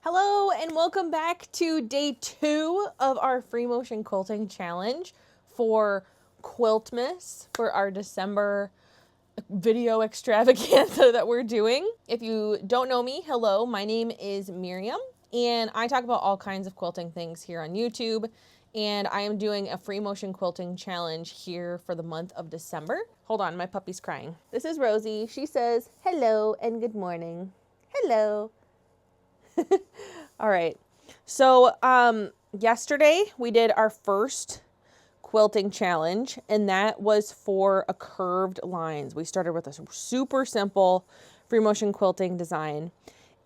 Hello and welcome back to day 2 of our free motion quilting challenge for Quiltmas, for our December video extravaganza that we're doing. If you don't know me, hello, my name is Miriam and I talk about all kinds of quilting things here on YouTube, and I am doing a free motion quilting challenge here for the month of December. Hold on, my puppy's crying. This is Rosie. She says hello and good morning. Hello. All right. So, yesterday we did our first quilting challenge, and that was for a curved lines. We started with a super simple free motion quilting design.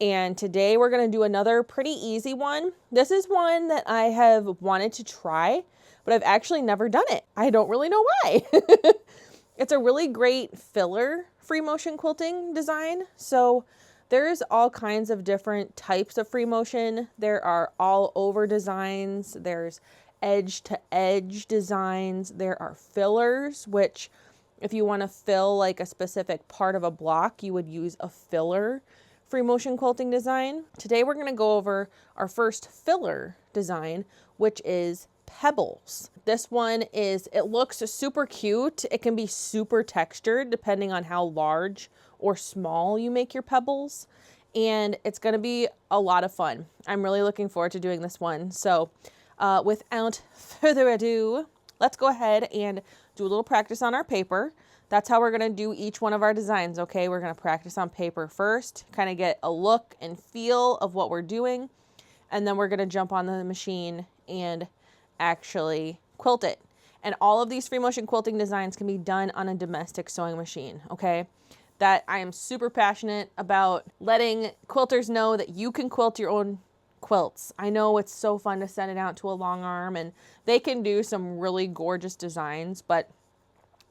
And today we're going to do another pretty easy one. This is one that I have wanted to try, but I've actually never done it. I don't really know why. It's a really great filler free motion quilting design. So there's all kinds of different types of free motion. There are all over designs. There's edge to edge designs. There are fillers, which if you want to fill like a specific part of a block, you would use a filler free motion quilting design. Today we're going to go over our first filler design, which is Pebbles. This one it looks super cute. It can be super textured depending on how large or small you make your pebbles, and it's going to be a lot of fun. I'm really looking forward to doing this one. So without further ado, let's go ahead and do a little practice on our paper. That's how we're going to do each one of our designs, okay? We're going to practice on paper first, kind of get a look and feel of what we're doing, and then we're going to jump on the machine and actually quilt it. And all of these free motion quilting designs can be done on a domestic sewing machine, okay? That I am super passionate about letting quilters know that you can quilt your own quilts. I know it's so fun to send it out to a long arm, and they can do some really gorgeous designs, but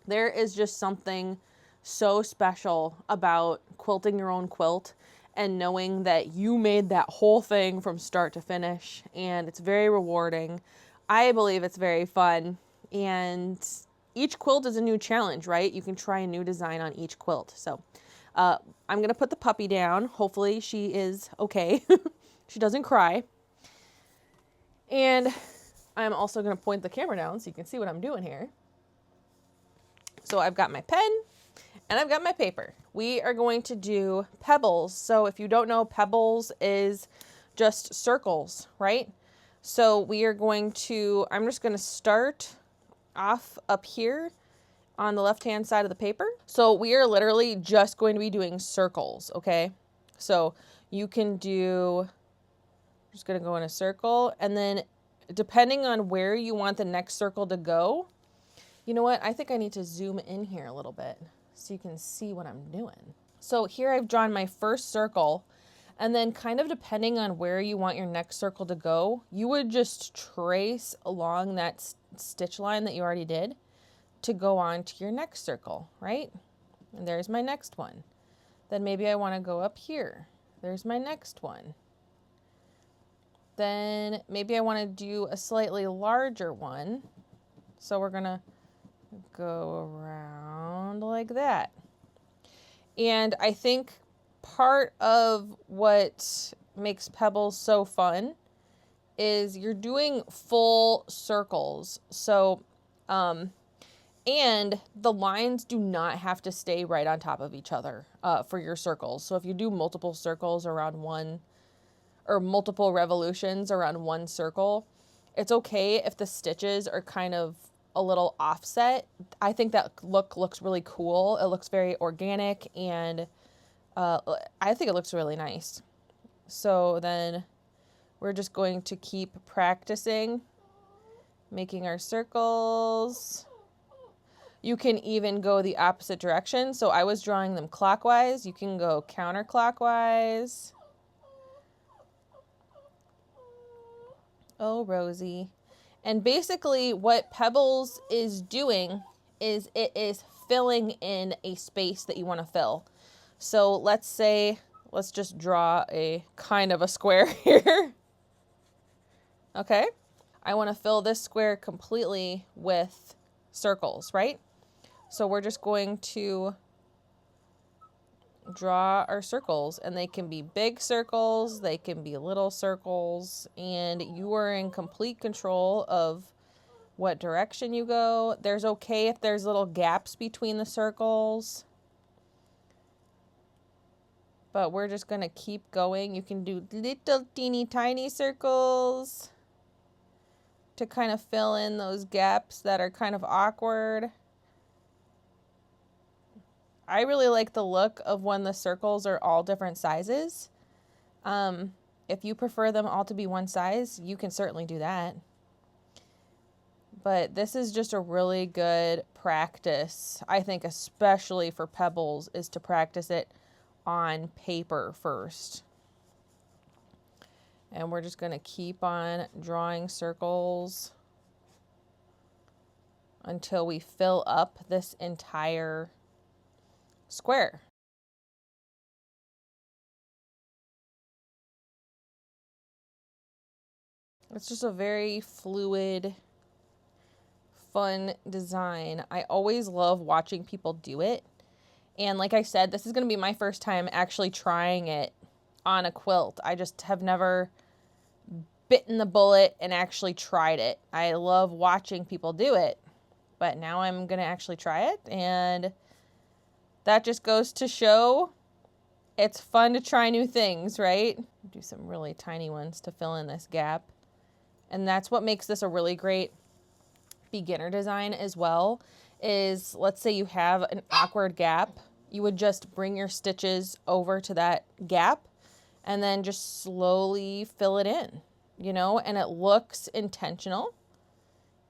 there is just something so special about quilting your own quilt and knowing that you made that whole thing from start to finish, and it's very rewarding. I believe it's very fun, and each quilt is a new challenge, right? You can try a new design on each quilt. So I'm going to put the puppy down. Hopefully she is okay. She doesn't cry. And I'm also going to point the camera down so you can see what I'm doing here. So I've got my pen and I've got my paper. We are going to do pebbles. So if you don't know, pebbles is just circles, right? So we are going to, I'm just going to start off up here on the left-hand side of the paper. So we are literally just going to be doing circles, okay? So you can do, I'm just going to go in a circle, and then depending on where you want the next circle to go, you know what? I think I need to zoom in here a little bit so you can see what I'm doing. So here I've drawn my first circle, and then kind of depending on where you want your next circle to go, you would just trace along that stitch line that you already did to go on to your next circle, right? And there's my next one. Then maybe I want to go up here. There's my next one. Then maybe I want to do a slightly larger one. So we're going to go around like that. And I think part of what makes Pebbles so fun is you're doing full circles. So, and the lines do not have to stay right on top of each other for your circles. So if you do multiple circles around one, or multiple revolutions around one circle, it's okay if the stitches are kind of a little offset. I think that looks really cool. It looks very organic, and I think it looks really nice. So then we're just going to keep practicing making our circles. You can even go the opposite direction. So I was drawing them clockwise. You can go counterclockwise. Oh, Rosie. And basically what Pebbles is doing is it is filling in a space that you want to fill. So let's just draw a kind of a square here. Okay. I want to fill this square completely with circles, right? So we're just going to draw our circles, and they can be big circles, they can be little circles, and you are in complete control of what direction you go. There's okay if there's little gaps between the circles, but we're just going to keep going. You can do little teeny tiny circles to kind of fill in those gaps that are kind of awkward. I really like the look of when the circles are all different sizes. If you prefer them all to be one size, you can certainly do that. But this is just a really good practice, I think, especially for pebbles, is to practice it on paper first. And we're just going to keep on drawing circles until we fill up this entire square. It's just a very fluid, fun design. I always love watching people do it. And like I said, this is going to be my first time actually trying it on a quilt. I just have never bitten the bullet and actually tried it. I love watching people do it, but now I'm going to actually try it, and that just goes to show it's fun to try new things, right? Do some really tiny ones to fill in this gap. And that's what makes this a really great beginner design as well, is let's say you have an awkward gap, you would just bring your stitches over to that gap and then just slowly fill it in, you know, and it looks intentional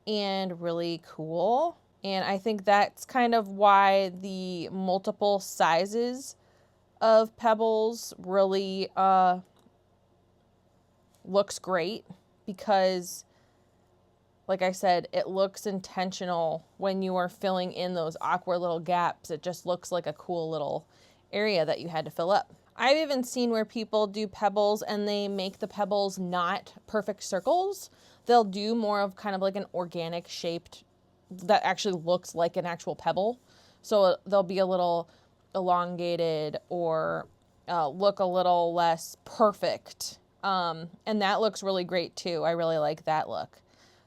and really cool. And I think that's kind of why the multiple sizes of pebbles really looks great, because like I said, it looks intentional when you are filling in those awkward little gaps. It just looks like a cool little area that you had to fill up. I've even seen where people do pebbles and they make the pebbles not perfect circles. They'll do more of kind of like an organic shaped that actually looks like an actual pebble. So they'll be a little elongated or look a little less perfect. And that looks really great too. I really like that look.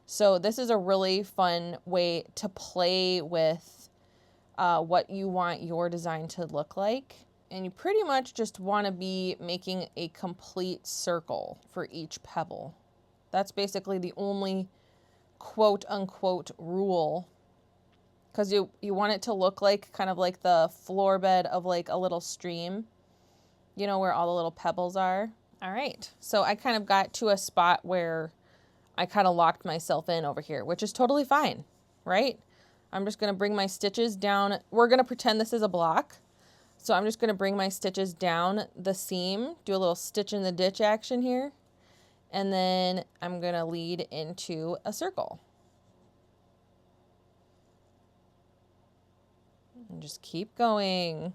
So this is a really fun way to play with what you want your design to look like. And you pretty much just want to be making a complete circle for each pebble. That's basically the only quote unquote rule, because you want it to look like kind of like the floor bed of like a little stream, you know, where all the little pebbles are. All right, so I kind of got to a spot where I kind of locked myself in over here, which is totally fine, right? I'm just going to bring my stitches down. We're going to pretend this is a block. So I'm just going to bring my stitches down the seam, do a little stitch in the ditch action here, and then I'm going to lead into a circle. And just keep going.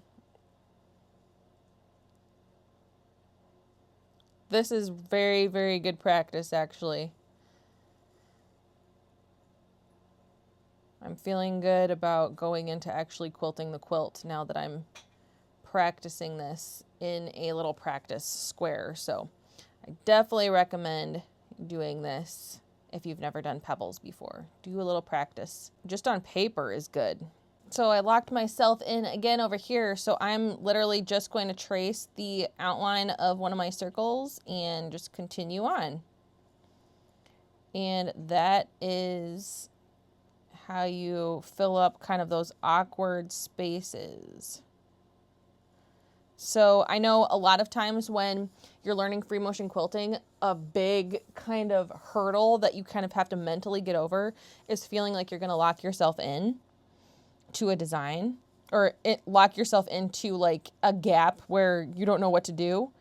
This is very, very good practice, actually. I'm feeling good about going into actually quilting the quilt now that I'm practicing this in a little practice square. So I definitely recommend doing this if you've never done pebbles before. Do a little practice. Just on paper is good. So I locked myself in again over here. So I'm literally just going to trace the outline of one of my circles and just continue on. And that is how you fill up kind of those awkward spaces. So I know a lot of times when you're learning free motion quilting, a big kind of hurdle that you kind of have to mentally get over is feeling like you're going to lock yourself in to a design, or lock yourself into like a gap where you don't know what to do.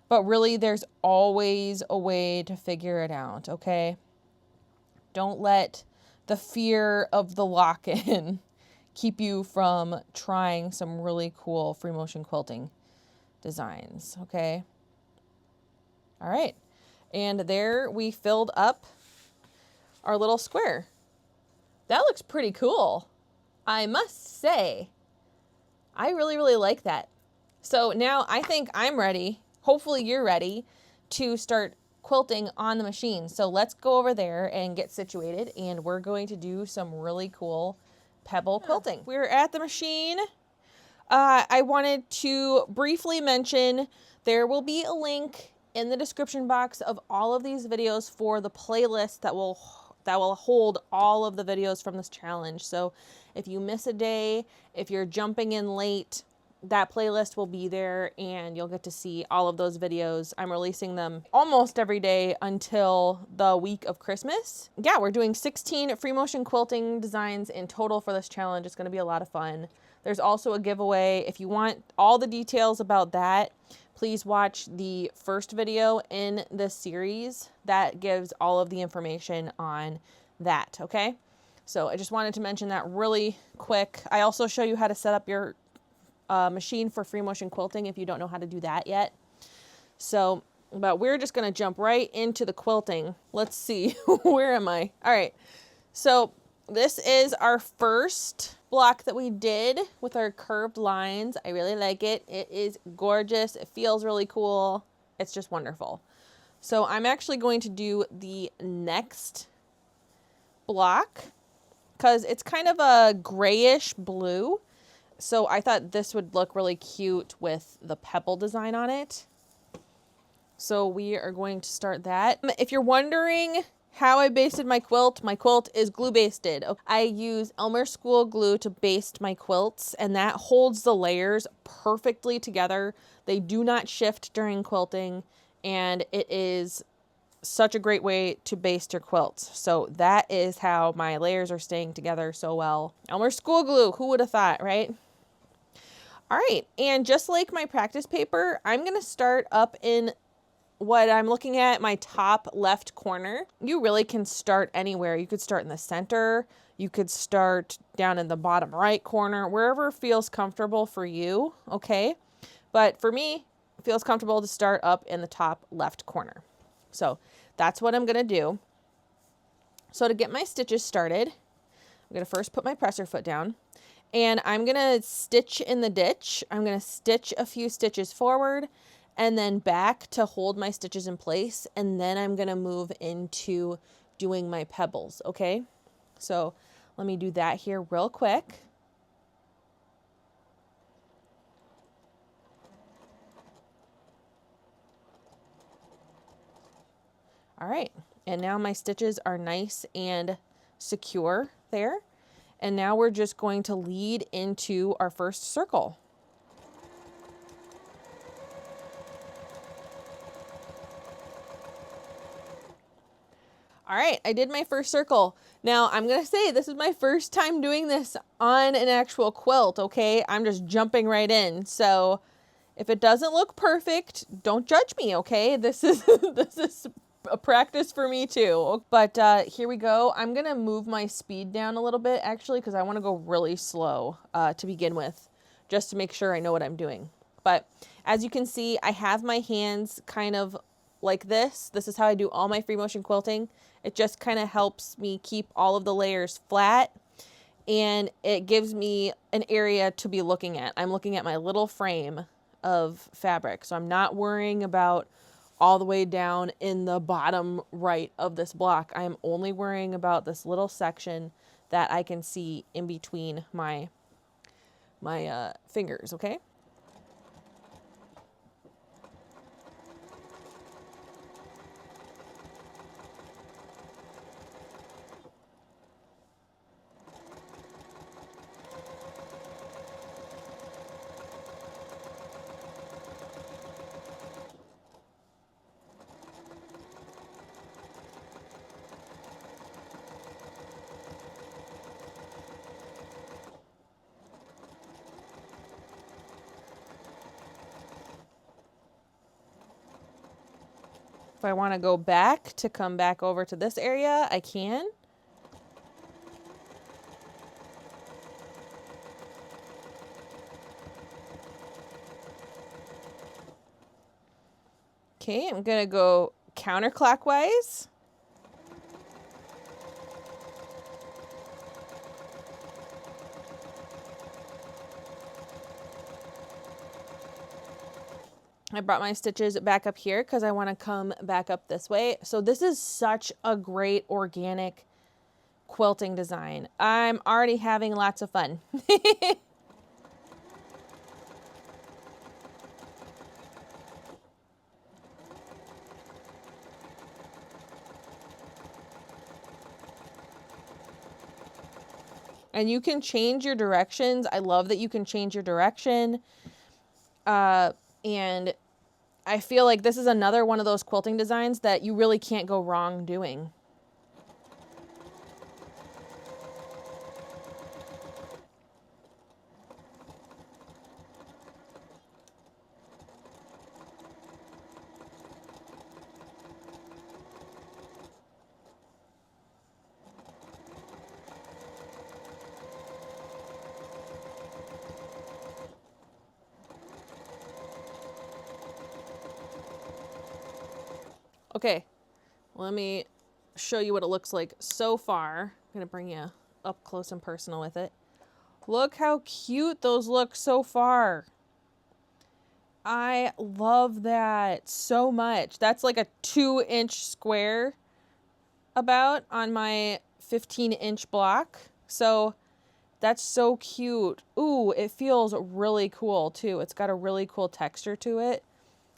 But really, there's always a way to figure it out, okay? Don't let the fear of the lock-in keep you from trying some really cool free motion quilting designs, okay? All right, and there we filled up our little square. That looks pretty cool, I must say. I really, really like that. So now I think I'm ready. Hopefully you're ready to start quilting on the machine. So let's go over there and get situated, and we're going to do some really cool Pebble quilting. We're at the machine. I wanted to briefly mention there will be a link in the description box of all of these videos for the playlist that will hold all of the videos from this challenge. So if you miss a day, if you're jumping in late, that playlist will be there and you'll get to see all of those videos. I'm releasing them almost every day until the week of Christmas. Yeah, we're doing 16 free motion quilting designs in total for this challenge. It's going to be a lot of fun. There's also a giveaway. If you want all the details about that, please watch the first video in this series that gives all of the information on that, okay? So I just wanted to mention that really quick. I also show you how to set up your machine for free motion quilting if you don't know how to do that yet. So, but we're just going to jump right into the quilting. Let's see, where am I? All right, so this is our first block that we did with our curved lines. I really like it. It is gorgeous. It feels really cool. It's just wonderful. So I'm actually going to do the next block because it's kind of a grayish blue. So I thought this would look really cute with the Pebble design on it. So we are going to start that. If you're wondering how I basted my quilt is glue basted. I use Elmer School glue to baste my quilts, and that holds the layers perfectly together. They do not shift during quilting, and it is such a great way to baste your quilts. So that is how my layers are staying together so well. Elmer School glue, who would have thought, right? All right, and just like my practice paper, I'm gonna start up in what I'm looking at, my top left corner. You really can start anywhere. You could start in the center. You could start down in the bottom right corner, wherever feels comfortable for you, okay? But for me, it feels comfortable to start up in the top left corner. So that's what I'm gonna do. So to get my stitches started, I'm gonna first put my presser foot down, and I'm gonna stitch in the ditch. I'm gonna stitch a few stitches forward and then back to hold my stitches in place. And then I'm gonna move into doing my pebbles, okay? So let me do that here real quick. All right, and now my stitches are nice and secure there. And now we're just going to lead into our first circle. All right, I did my first circle. Now I'm gonna say this is my first time doing this on an actual quilt, okay? I'm just jumping right in. So if it doesn't look perfect, don't judge me, okay? This is this is a practice for me too. But here we go. I'm gonna move my speed down a little bit actually because I wanna go really slow to begin with, just to make sure I know what I'm doing. But as you can see, I have my hands kind of like this. This is how I do all my free motion quilting. It just kind of helps me keep all of the layers flat, and it gives me an area to be looking at. I'm looking at my little frame of fabric, so I'm not worrying about all the way down in the bottom right of this block. I'm only worrying about this little section that I can see in between my fingers, okay? If I want to go back to come back over to this area, I can. Okay, I'm gonna go counterclockwise. I brought my stitches back up here because I want to come back up this way. So this is such a great organic quilting design. I'm already having lots of fun. And you can change your directions. I love that you can change your direction. And I feel like this is another one of those quilting designs that you really can't go wrong doing. Okay, let me show you what it looks like so far. I'm gonna bring you up close and personal with it. Look how cute those look so far. I love that so much. That's like a 2-inch square about on my 15-inch block. So that's so cute. Ooh, it feels really cool too. It's got a really cool texture to it.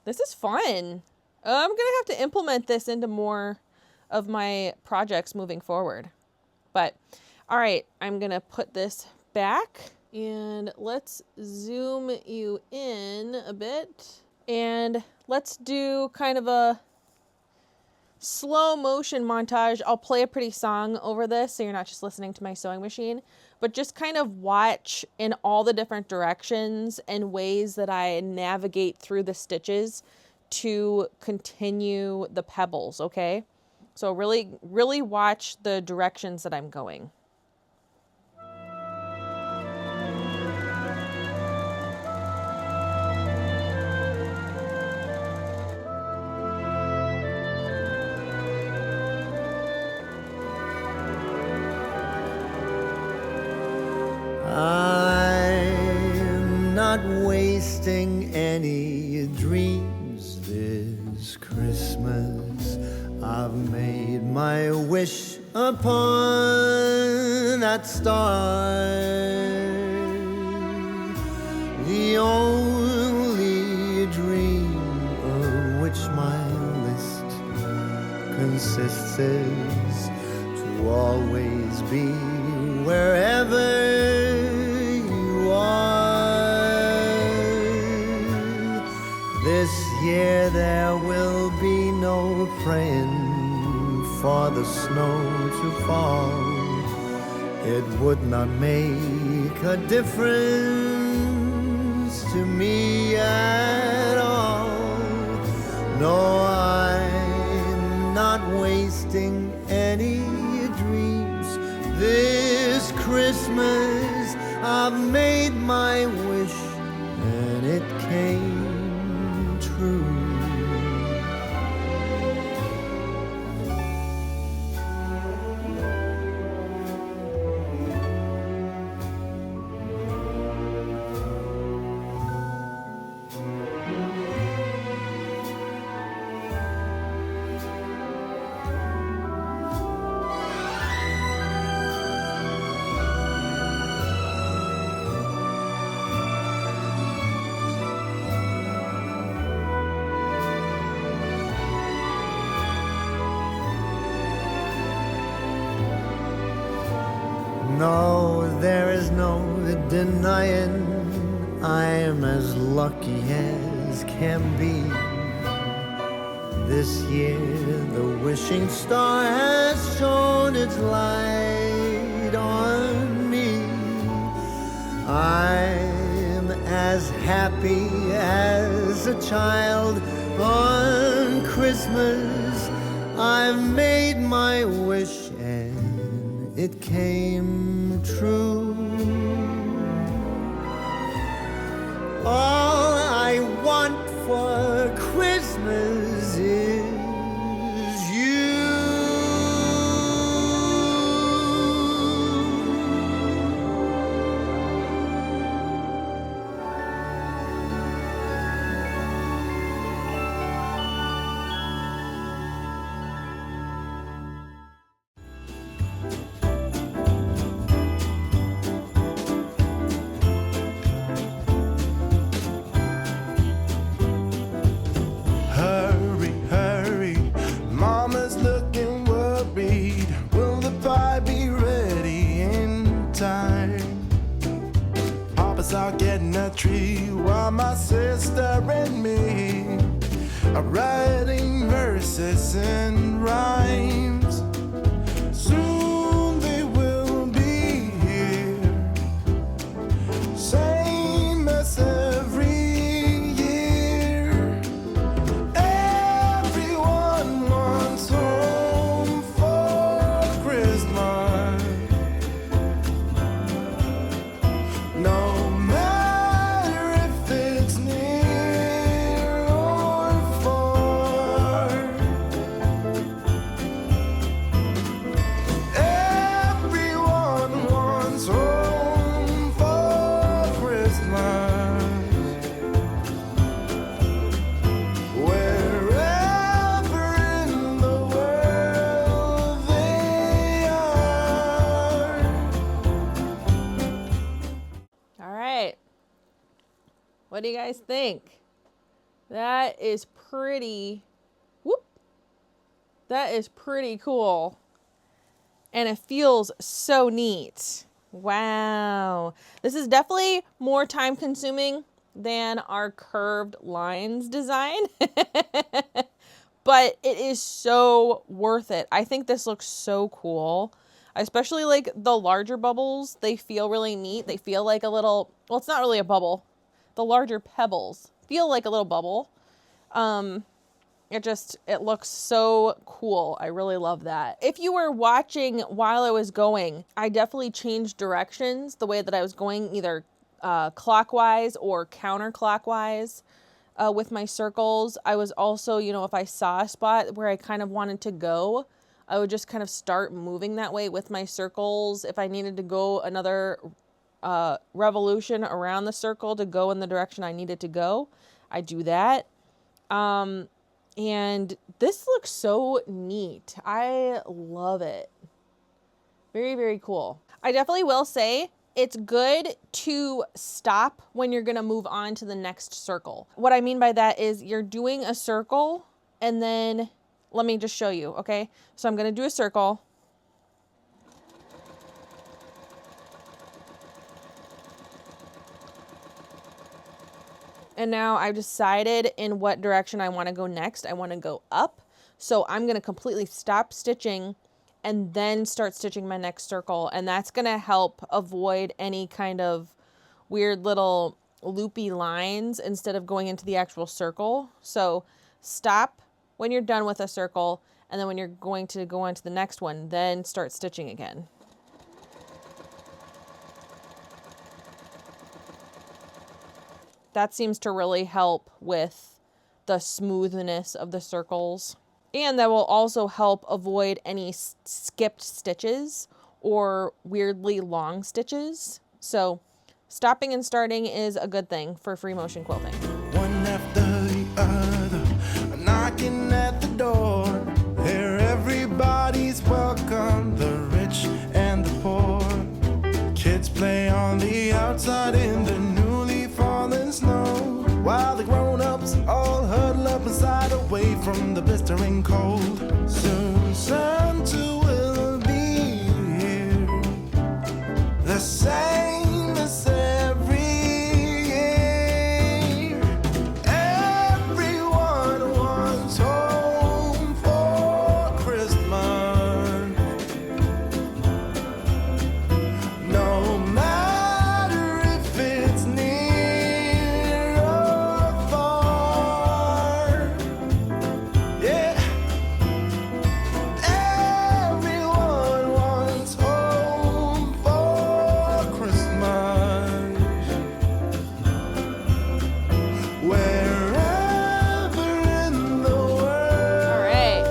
This is fun. I'm going to have to implement this into more of my projects moving forward. But, all right, I'm going to put this back and let's zoom you in a bit. And let's do kind of a slow motion montage. I'll play a pretty song over this so you're not just listening to my sewing machine, but just kind of watch in all the different directions and ways that I navigate through the stitches to continue the pebbles, okay? So really, really watch the directions that I'm going. I'm not wasting any dreams this Christmas. I've made my wish upon that star. The only dream of which my list consists is to always be wherever you are. This year there will be no praying for the snow to fall. It would not make a difference to me at all. No, I'm not wasting any dreams this Christmas. I've made my wish and it came true. No, there is no denying I'm as lucky as can be. This year the wishing star has shone its light on me. I'm as happy as a child on Christmas. I've made my wish and it came true. All I want for Christmas is you. tree while my sister and me are writing verses and rhymes. Soon they will be here, same as every year. Everyone wants home for Christmas. No matter if it's near or far, everyone wants home for Christmas. Wherever in the world they are. All right. What do you guys think? That is pretty, whoop. That is pretty cool. And it feels so neat. Wow. This is definitely more time consuming than our curved lines design. But it is so worth it. I think this looks so cool. Especially like the larger bubbles, they feel really neat. They feel like a little, well, it's not really a bubble. The larger pebbles feel like a little bubble. It looks so cool. I really love that. If you were watching while I was going, I definitely changed directions the way that I was going, either clockwise or counterclockwise with my circles. I was also, if I saw a spot where I kind of wanted to go, I would just kind of start moving that way with my circles. If I needed to go another revolution around the circle to go in the direction I needed to go, I do that. And this looks so neat. I love it. Very, very cool. I definitely will say it's good to stop when you're going to move on to the next circle. What I mean by that is you're doing a circle and then let me just show you, okay? So I'm going to do a circle. And now I've decided in what direction I want to go next. I want to go up. So I'm going to completely stop stitching and then start stitching my next circle. And that's going to help avoid any kind of weird little loopy lines instead of going into the actual circle. So stop when you're done with a circle, and then when you're going to go on to the next one, then start stitching again. That seems to really help with the smoothness of the circles. And that will also help avoid any skipped stitches or weirdly long stitches. So stopping and starting is a good thing for free motion quilting. One after the other, knocking at the door. Here everybody's welcome, the rich and the poor. Kids play on the outside in the newly fallen snow, while the grown-ups all huddle up inside away from the blistering cold. Soon Santa will be here, the same as every year. Everyone wants home for Christmas. No matter if it's near or far, yeah. Everyone wants home for Christmas. Wherever in the world. All right.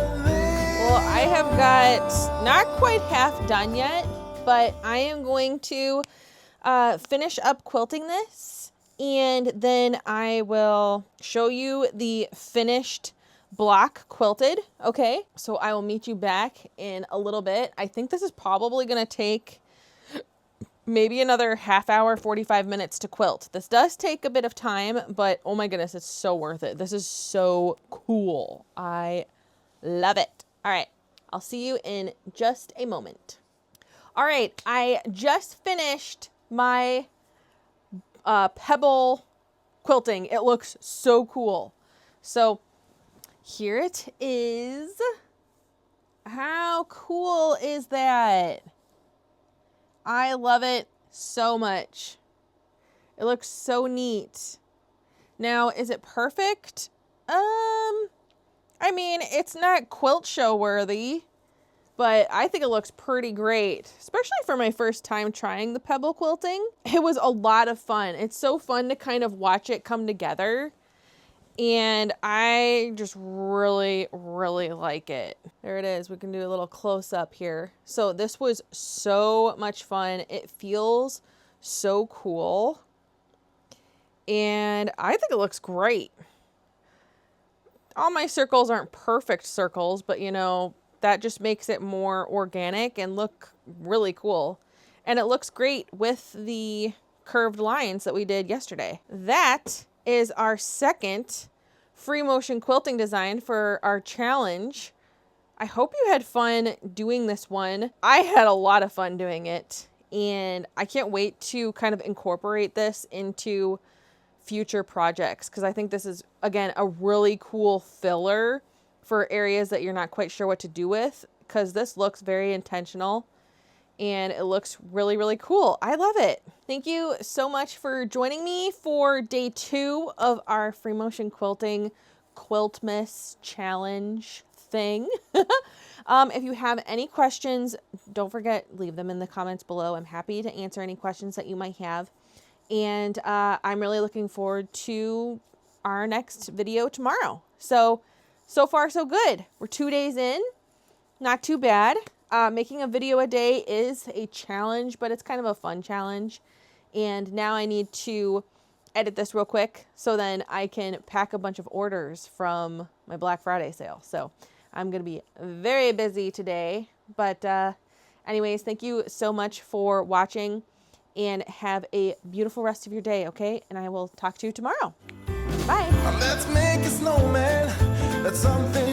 Well, I have got not quite half done yet, but I am going to finish up quilting this, and then I will show you the finished block quilted. Okay, so I will meet you back in a little bit. I think this is probably going to take maybe another half hour, 45 minutes to quilt. This does take a bit of time, but oh my goodness, it's so worth it. This is so cool. I love it. All right, I'll see you in just a moment. All right, I just finished my Pebble quilting. It looks so cool. So here it is. How cool is that? I love it so much. It looks so neat. Now, is it perfect? I mean, it's not quilt show worthy, but I think it looks pretty great, especially for my first time trying the Pebble quilting. It was a lot of fun. It's so fun to kind of watch it come together, and I just really, really like it. There it is. We can do a little close up here. So this was so much fun. It feels so cool, and I think it looks great. All my circles aren't perfect circles, but you know, that just makes it more organic and look really cool. And it looks great with the curved lines that we did yesterday. That is our second free motion quilting design for our challenge. I hope you had fun doing this one. I had a lot of fun doing it, and I can't wait to kind of incorporate this into future projects, because I think this is, again, a really cool filler for areas that you're not quite sure what to do with, because this looks very intentional and it looks really, really cool. I love it. Thank you so much for joining me for day 2 of our free motion quilting Quiltmas challenge thing. If you have any questions, don't forget, leave them in the comments below. I'm happy to answer any questions that you might have. And I'm really looking forward to our next video tomorrow. So far so good. We're 2 days in. Not too bad. Making a video a day is a challenge, but it's kind of a fun challenge. And now I need to edit this real quick so then I can pack a bunch of orders from my Black Friday sale. So I'm going to be very busy today. But anyways, thank you so much for watching. And have a beautiful rest of your day, okay? And I will talk to you tomorrow. Bye. Let's make a snowman. That's something